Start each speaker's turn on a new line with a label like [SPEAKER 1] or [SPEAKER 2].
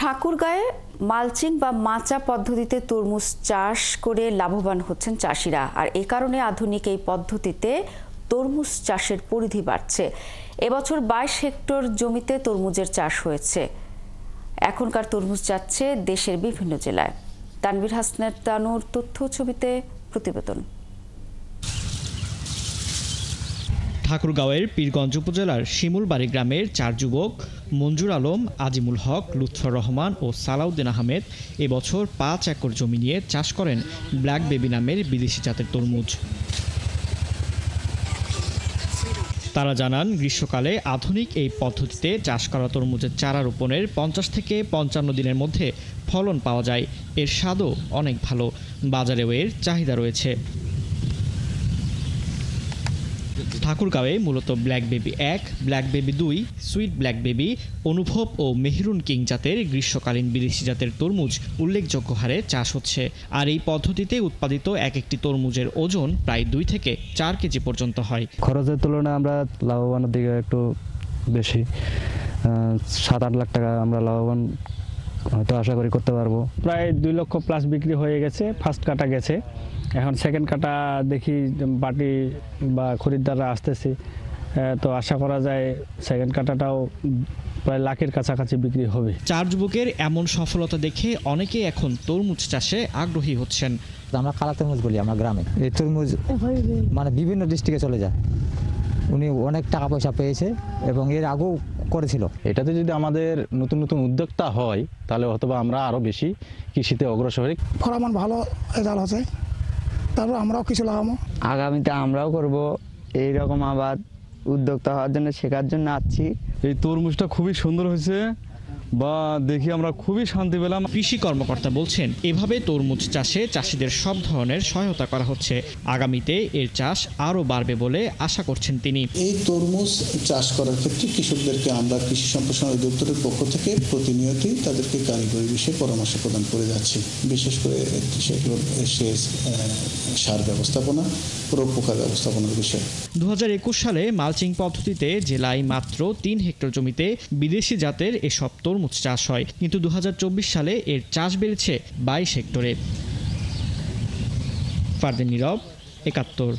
[SPEAKER 1] ঠাকুরগাঁয়ে mulching বা মাচা পদ্ধতিতে তরমুজ চাষ করে লাভবান হচ্ছেন চাষিরা। আর এ কারণে আধুনিক এই পদ্ধতিতে তরমুজ চাষের পরিধি বাড়ছে। এবছর 22 হেক্টর জমিতে তরমুজের চাষ হয়েছে। এখনকার তরমুজ যাচ্ছে দেশের বিভিন্ন জেলায়। তানভীর হাসনের তানুর তথ্য ছবিতে প্রতিবেদন।
[SPEAKER 2] ঠাকুরগাঁওয়ের পীরগঞ্জ উপজেলার শিমুলবাড়ি গ্রামের 4 যুবক মঞ্জুর আলম, আজিমুল হক, লুৎফর রহমান ও সালাউদ্দিন আহমেদ এবছর 5 একর জমি নিয়ে চাষ করেন ব্ল্যাক বেবি নামের বিদেশি জাতের তরমুজ। তারা জানান, গ্রীষ্মকালে আধুনিক এই পদ্ধতিতে চাষ করা তরমুজের চারা রোপণের 50 থেকে 55 দিনের মধ্যে ফলন পাওয়া যায়। এর স্বাদও অনেক ভালো, বাজারেও এর চাহিদা রয়েছে। ঠাকুরগাঁওয়ে মূলত black baby 1, black baby 2, sweet black baby, অনুভব ও মেহরুন কিং জাতের গ্রীষ্মকালীন বিদেশি জাতের তরমুজ উল্লেখযোগ্য হারে চাষ হচ্ছে। আর এই পদ্ধতিতে উৎপাদিত এক একটি তরমুজের ওজন প্রায় 2 থেকে 4 কেজি পর্যন্ত হয়।
[SPEAKER 3] খরচের তুলনায় আমরা লাভবানের দিকে একটু বেশি, 7-8 লাখ টাকা আমরা লাভবান হয়তো আশা করি করতে পারবো।
[SPEAKER 4] প্রায় 2 লক্ষ প্লাস বিক্রি হয়ে গেছে। ফার্স্ট কাটা গেছে, এখন সেকেন্ড কাটা দেখি বাটি বা খরিদ্দাররা আসতেছে, তো আশা করা যায় সেকেন্ড কাটাটাও প্রায় লাখের কাছাকাছি বিক্রি হবে।
[SPEAKER 2] 4 যুবকের এমন সফলতা দেখে অনেকে এখন তরমুজ চাষে আগ্রহী হচ্ছেন।
[SPEAKER 5] আমরা কালা তরমুজ বলি আমরা গ্রামে। এই তরমুজ মানে বিভিন্ন ডিস্ট্রিক্টে চলে যায়। উনি অনেক টাকা পয়সা পেয়েছে এবং এর আগেও করেছিল।
[SPEAKER 6] এটাতে যদি আমাদের নতুন নতুন উদ্যোক্তা হয় তাহলে হয়তোবা আমরা আরো বেশি কৃষিতে অগ্রসর হই।
[SPEAKER 7] ফলমান ভালো রেজাল্ট হচ্ছে, তারপর আমরাও কিছু লাগাবো।
[SPEAKER 8] আগামীতে আমরাও করব এইরকম আবাদ। উদ্যোক্তা হওয়ার জন্য, শেখার জন্য আসছি।
[SPEAKER 9] এই তরমুজটা খুবই সুন্দর হয়েছে বা দেখি আমরা খুবই শান্তি পেলাম।
[SPEAKER 2] কৃষি কর্মকর্তা বলছেন, এভাবে তরমুজ চাষে চাষিদের সব ধরনের সহায়তা করা হচ্ছে। আগামীতে এর চাষ আরও বাড়বে বলে আশা করছেন তিনি।
[SPEAKER 10] এই তরমুজ চাষ করার ক্ষেত্রে কৃষকদেরকে আমরা কৃষি সম্প্রসারণ অধিদপ্তরের পক্ষ থেকে প্রতিনিয়তই তাদেরকে কারিগরি বিষয়ে পরামর্শ প্রদান করে যাচ্ছি। বিশেষ করে সেগুলো সেচ, সার ব্যবস্থাপনা, রোগ পোকা ব্যবস্থাপনার বিষয়ে।
[SPEAKER 2] 2021 সালে মালচিং পদ্ধতিতে জেলায় মাত্র 3 হেক্টর জমিতে বিদেশি জাতের এসব তরমুজ চাষ হয়, কিন্তু 2024 সালে এর চাষ বেড়েছে 22 হেক্টরে। ফারদিন নীরব, 71।